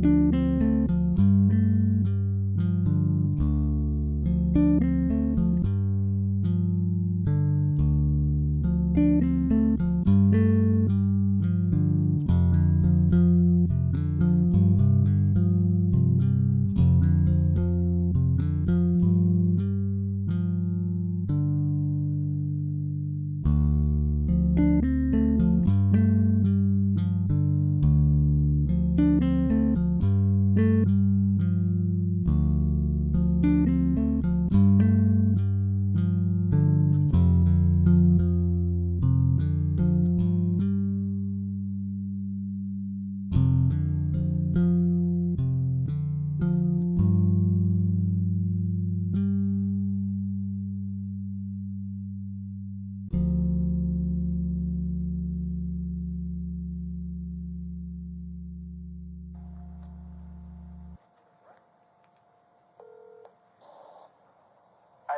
Hi,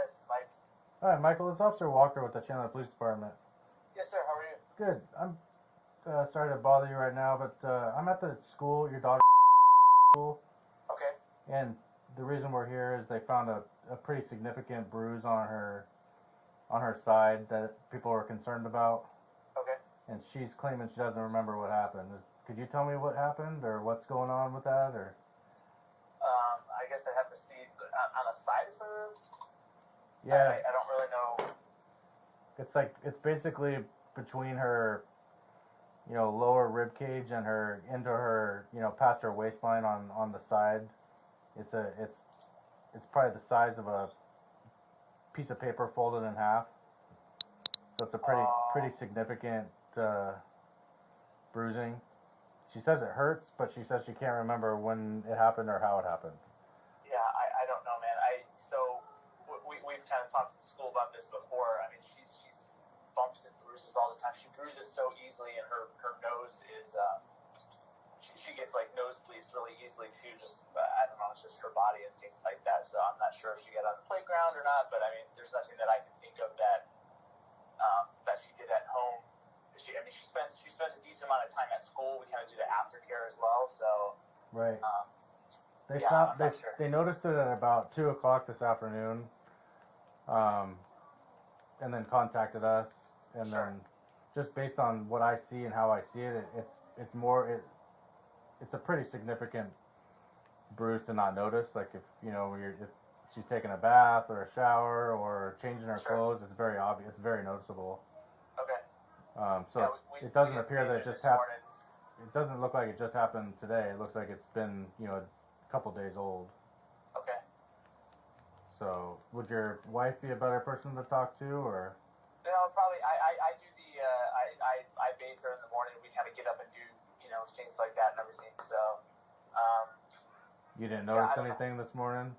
this is Mike. Hi, Michael. It's Officer Walker with the Chandler Police Department. Yes, sir. How are you? Good. I'm sorry to bother you right now, but I'm at the school, your daughter's school, Okay. and the reason we're here is they found a pretty significant bruise on her side that people were concerned about, Okay. and she's claiming she doesn't remember what happened. Could you tell me what happened or what's going on with that? Or I guess I'd have to see on the side of her. yeah, I don't really know. it's basically between her, lower rib cage and her into her, past her waistline on the side. It's probably the size of a piece of paper folded in half. So it's a pretty significant bruising. She says it hurts, but she says she can't remember when it happened or how it happened. Yeah, I don't know, man. We've kind of talked to the school about this before. I mean, she's bumps and bruises all the time. She bruises so easily, and her nose is she gets like nosebleeds really easily too. Just I don't know, it's just her body and things like that. So I'm not sure if she got on the playground or not. But I mean, there's nothing that I can think of that she did at home. She spends a decent amount of time at school. We kind of do the aftercare as well. So right. Sure. They noticed it at about 2 o'clock this afternoon, and then contacted us, and Sure. then just based on what I see and how I see it, it's a pretty significant bruise to not notice. Like if she's taking a bath or a shower or changing her Sure. clothes, it's very obvious. It's very noticeable. Okay. So it doesn't appear that it just happened. It doesn't look like it just happened today. It looks like it's been a couple days old. Okay. So would your wife be a better person to talk to, or? No, probably. I do the I bathe her in the morning. We kind of get up and do things like that and everything. So. You didn't notice anything this morning?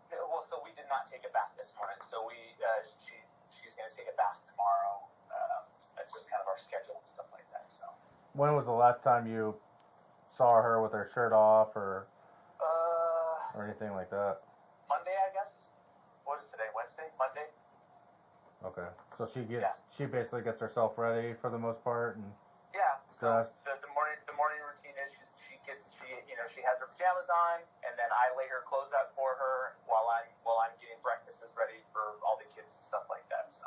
Well, so we did not take a bath this morning. So she's going to take a bath tomorrow. That's just kind of our schedule and stuff like that. So. When was the last time you saw her with her shirt off or anything like that? Monday, I guess. What is today? Wednesday? Monday? Okay. So she basically gets herself ready for the most part and So the morning routine is she has her pajamas on, and then I lay her clothes out for her while I'm getting breakfast ready for all the kids and stuff like that. So.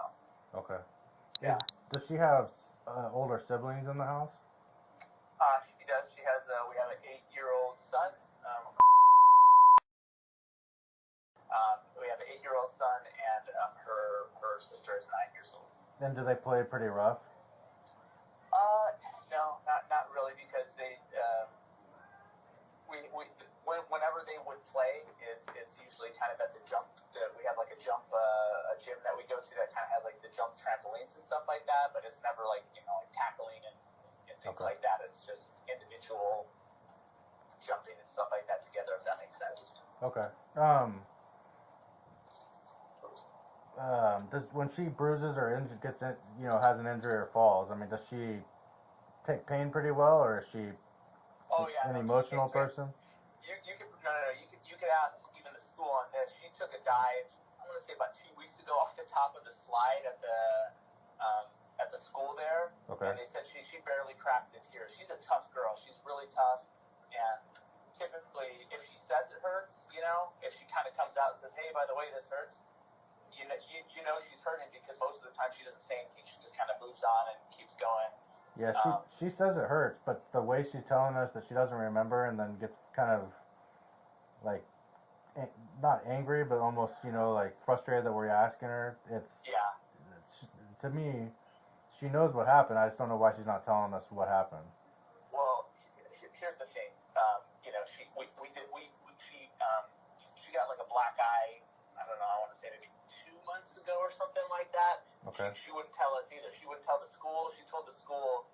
Okay. Yeah. Does she have older siblings in the house? She does. She has. We have an 8-year-old son. We have an 8-year-old son, and her sister is 9 years old. And do they play pretty rough? No, not really, because they whenever they would play, it's usually kind of at the jump. We have like a gym that we go to that kind of has like the jump trampolines and stuff like that, but it's never like like tackling and things like that. It's just individual jumping and stuff like that together, if that makes sense. Okay. When she bruises or has an injury or falls, I mean, does she take pain pretty well, or is she an emotional person? You could ask even the school on this. She took a dive, I'm going to say about 2 weeks ago, off the top of the slide at the school there. Okay. And they said she barely cracked a tear. She's a tough girl. She's really tough, and say anything. She just kind of moves on and keeps going. Yeah, she says it hurts, but the way she's telling us that she doesn't remember and then gets kind of like not angry, but almost like frustrated that we're asking her. It's to me, she knows what happened. I just don't know why she's not telling us what happened. Well, here's the thing. She got like a black eye. I don't know. I want to say maybe 2 months ago or something like that. Okay. She wouldn't tell us either. She wouldn't tell the school. She told the school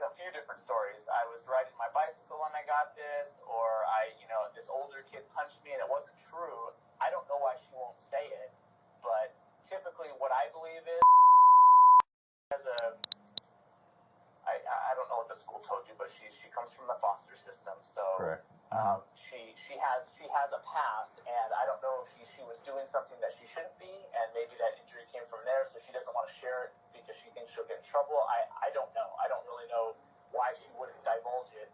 a few different stories. I was riding my bicycle when I got this, or this older kid punched me and it wasn't true. I don't know why she won't say it, but typically what I believe is I don't know what the school told you, but she comes from the foster system, so correct. She has a past, and I don't know if she was doing something that she shouldn't be, and maybe that injury came from there, so she doesn't want to share it because she thinks she'll get in trouble. I don't know. I don't really know why she wouldn't divulge it,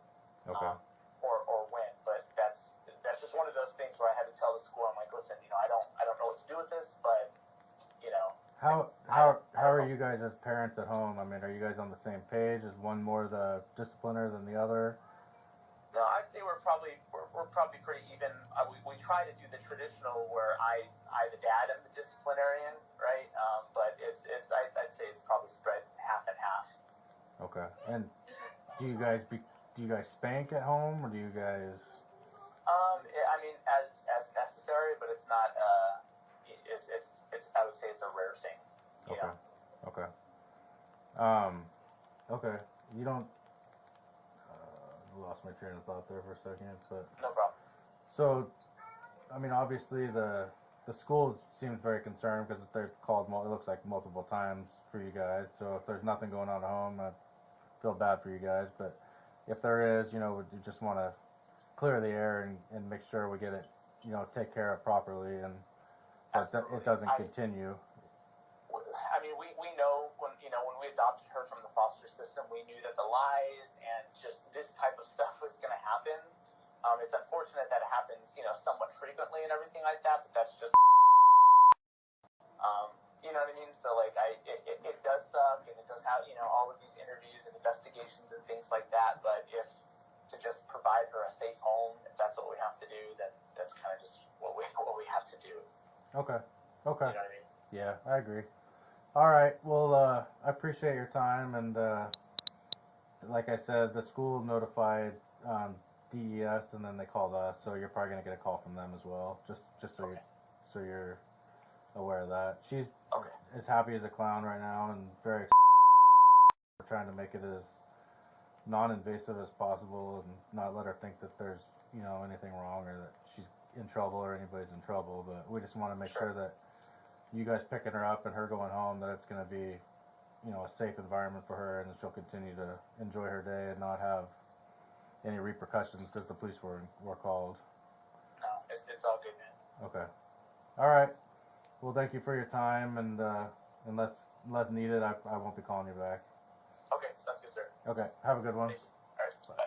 okay. or when, but that's just one of those things where I had to tell the school, I'm like, listen, I don't know what to do with this, but How are you guys as parents at home? I mean, are you guys on the same page? Is one more the discipliner than the other? No, I'd say we're probably pretty even. We try to do the traditional where I the dad am the disciplinarian, right? But I'd say it's probably spread half and half. Okay. And do you guys spank at home, or do you guys? I mean, as necessary, but it's not. It's I would say it's a rare thing. Okay. Okay. Okay. You don't. Lost my train of thought there for a second, but no problem. So, I mean, obviously the school seems very concerned because they're called. It looks like multiple times for you guys. So if there's nothing going on at home, I feel bad for you guys. But if there is, we just want to clear the air and make sure we get it, take care of properly and that it doesn't continue. I mean, we know when we adopted her from the foster system, we knew that the lies and just this type of stuff was going to happen. It's unfortunate that it happens, somewhat frequently and everything like that, but that's just, you know what I mean? So, like, it does suck, and it does have, all of these interviews and investigations and things like that, but if to just provide her a safe home, if that's what we have to do, then that's kind of just what we have to do. Okay. You know what I mean? Yeah, I agree. All right. Well, I appreciate your time, and like I said, the school notified DES, and then they called us, so you're probably gonna get a call from them as well. Just so you're aware of that. She's as happy as a clown right now, and very we're trying to make it as non-invasive as possible, and not let her think that there's anything wrong or that she's in trouble or anybody's in trouble. But we just want to make sure that you guys picking her up and her going home, that it's going to be a safe environment for her, and that she'll continue to enjoy her day and not have any repercussions because the police were called. No, it's all good, man. Okay. All right. Well, thank you for your time, and unless needed, I won't be calling you back. Okay, sounds good, sir. Okay. Have a good one. Thanks. All right. Bye.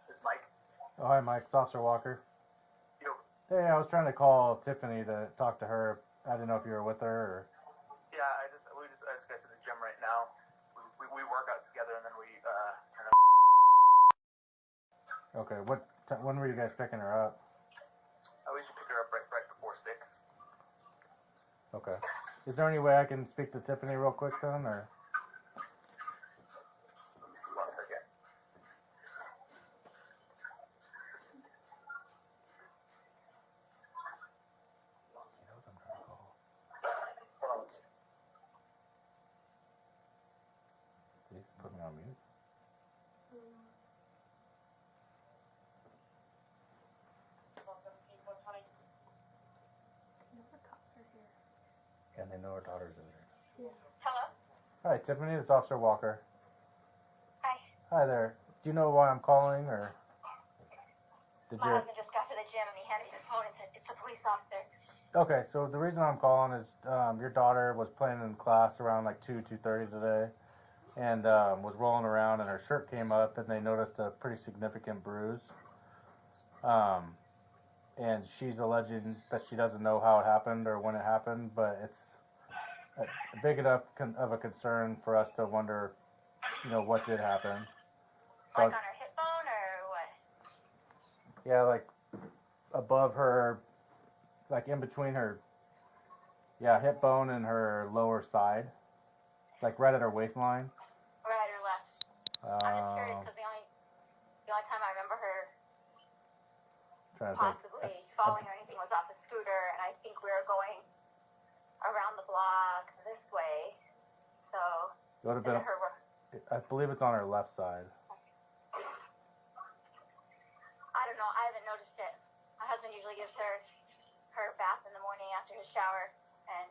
This is Mike. Oh, hi, Mike. It's Officer Walker. Yo. Hey, I was trying to call Tiffany to talk to her. I didn't know if you were with her or. Yeah, I just got to the gym right now. We work out together, and then we kind of. Okay. When were you guys picking her up? We should pick her up right before 6. Okay. Is there any way I can speak to Tiffany real quick then, or? Let me see 1 second. He knows I'm trying to call. Hold on 1 second. Did he put me on mute? And they know her daughter's in there. Hello? Hi, Tiffany. It's Officer Walker. Hi. Hi there. Do you know why I'm calling, or did My you? husband just got to the gym and he handed me his phone and said, it's a police officer. Okay, so the reason I'm calling is your daughter was playing in class around like 2:30 today, and was rolling around, and her shirt came up, and they noticed a pretty significant bruise. And she's alleging that she doesn't know how it happened or when it happened, but it's big enough of a concern for us to wonder, what did happen. Like on her hip bone or what? Yeah, like above her, like in between her, hip bone and her lower side, like right at her waistline. Right or left? I'm just curious because the only time I remember her possibly falling or anything was off the scooter, and I think we were going around the block this way. So it would have been. I believe it's on her left side. I don't know. I haven't noticed it. My husband usually gives her bath in the morning after his shower, and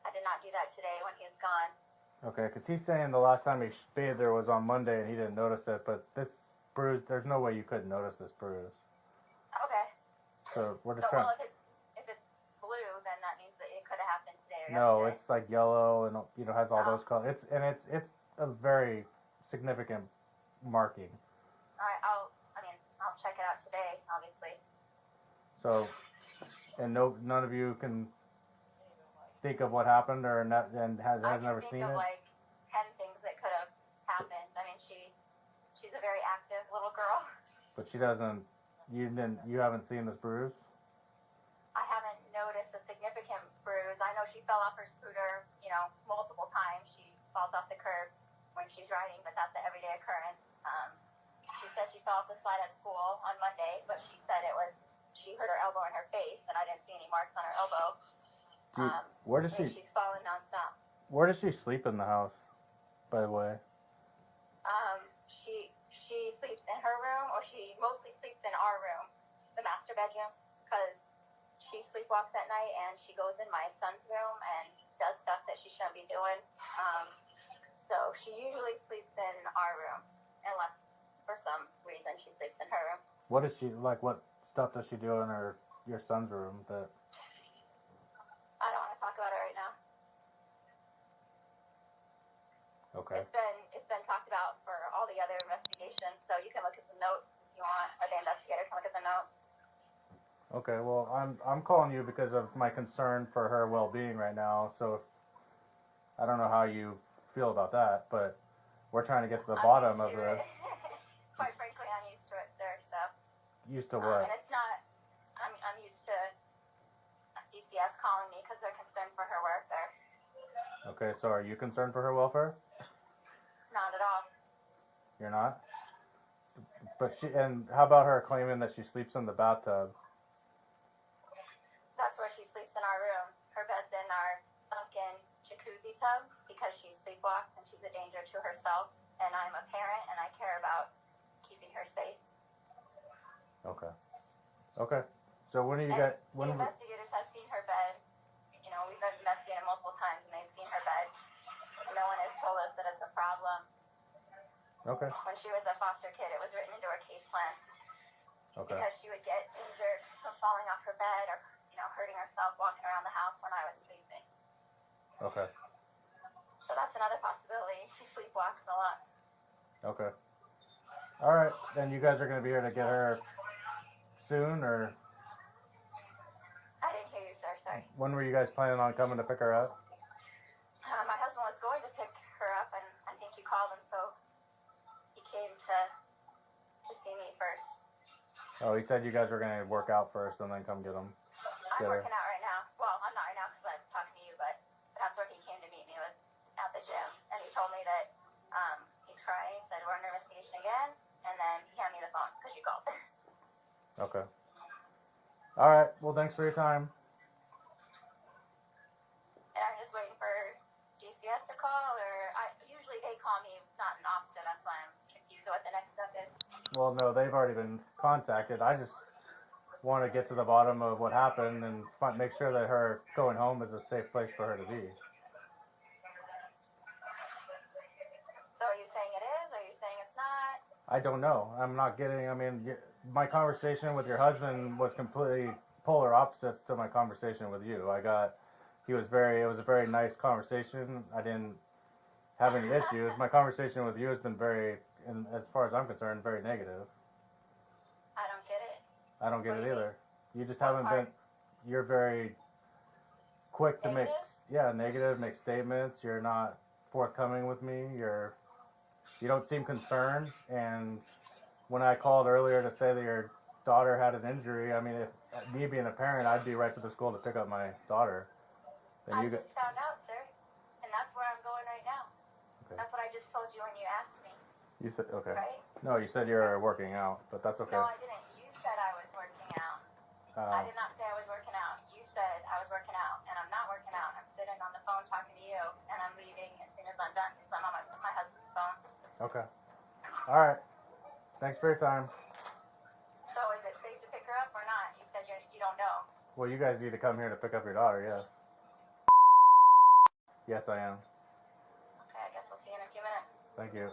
I did not do that today when he was gone. Okay, because he's saying the last time he bathed her was on Monday and he didn't notice it, but this bruise, there's no way you couldn't notice this bruise. Okay. So we're just trying. Well, if it's blue, then that means that it could have happened today or No, yesterday. it's like yellow and has all those colors. It's a very significant marking. All right, I'll check it out today, obviously. So, and none of you can think of what happened or has never seen it. I can think of like 10 things that could have happened. I mean, she's a very active little girl. But she doesn't. You haven't seen this bruise? I haven't noticed a significant bruise. I know she fell off her scooter, multiple times. She falls off the curb when she's riding, but that's an everyday occurrence. She said she fell off the slide at school on Monday, but she said she hurt her elbow in her face, and I didn't see any marks on her elbow. Where does she's falling nonstop. Where does she sleep in the house, by the way? She sleeps in her room, or she mostly sleeps in our room, the master bedroom, because she sleepwalks at night and she goes in my son's room and does stuff that she shouldn't be doing. So she usually sleeps in our room, unless for some reason she sleeps in her room. What is she like? What stuff does she do in your son's room that? I don't want to talk about it right now. Okay. It's been talked about for all the other investigations, so you can look at the notes if you want, or the investigator can look at the notes. Okay, well, I'm calling you because of my concern for her well-being right now. So I don't know how you feel about that, but we're trying to get to the bottom of this. Quite frankly, I'm used to it, sir. So. Used to what? And it's not. I'm used to DCS calling me because they're concerned for her welfare. Okay, so are you concerned for her welfare? Not at all. You're not? But and how about her claiming that she sleeps in the bathtub? That's where she sleeps in our room. Her bed's in our sunken jacuzzi tub because she sleepwalks and she's a danger to herself. And I'm a parent and I care about keeping her safe. Okay. Okay. So when are you guys? The investigators have seen her bed. We've been investigating multiple times and they've seen her bed. No one has told us that it's a problem. Okay. When she was a foster kid, it was written into her case plan. Okay. Because she would get injured from falling off her bed or, hurting herself walking around the house when I was sleeping. Okay. So that's another possibility. She sleepwalks a lot. Okay. All right. Then you guys are going to be here to get her soon, or? I didn't hear you, sir. Sorry. When were you guys planning on coming to pick her up? My husband was going to pick her up, and I think you called him, so he came to see me first. Oh, he said you guys were going to work out first and then come get him. I'm working out right now. Well, I'm not right now because I'm talking to you, but that's where he came to meet me, was at the gym. And he told me that he's crying. He said, we're under investigation again. And then he handed me the phone because you called. Okay. All right. Well, thanks for your time. And I'm just waiting for DCS to call, or usually they call me, not an officer. That's why I'm confused what the next step is. Well, no, they've already been contacted. I just want to get to the bottom of what happened and make sure that her going home is a safe place for her to be. I don't know. I'm not getting. I mean, my conversation with your husband was completely polar opposites to my conversation with you. He was very. It was a very nice conversation. I didn't have any issues. My conversation with you has been very, and as far as I'm concerned, very negative. I don't get it. I don't get it either. You just What haven't part? been. You're very quick to Negative? negative, make statements. You're not forthcoming with me. You don't seem concerned. And when I called earlier to say that your daughter had an injury, I mean, if me being a parent, I'd be right to the school to pick up my daughter. Then I you just found out, sir, and that's where I'm going right now. Okay. That's what I just told you when you asked me. You said okay. Right? No, you said you're working out, but that's okay. No, I didn't. You said I was working out. I did not say I was working out. You said I was working out, and I'm not working out. I'm sitting on the phone talking to you, and I'm leaving as soon as I'm done because I'm on my husband's phone. Okay. All right. Thanks for your time. So is it safe to pick her up or not? You said you don't know. Well, you guys need to come here to pick up your daughter, yes. Yes, I am. Okay, I guess I'll see you in a few minutes. Thank you.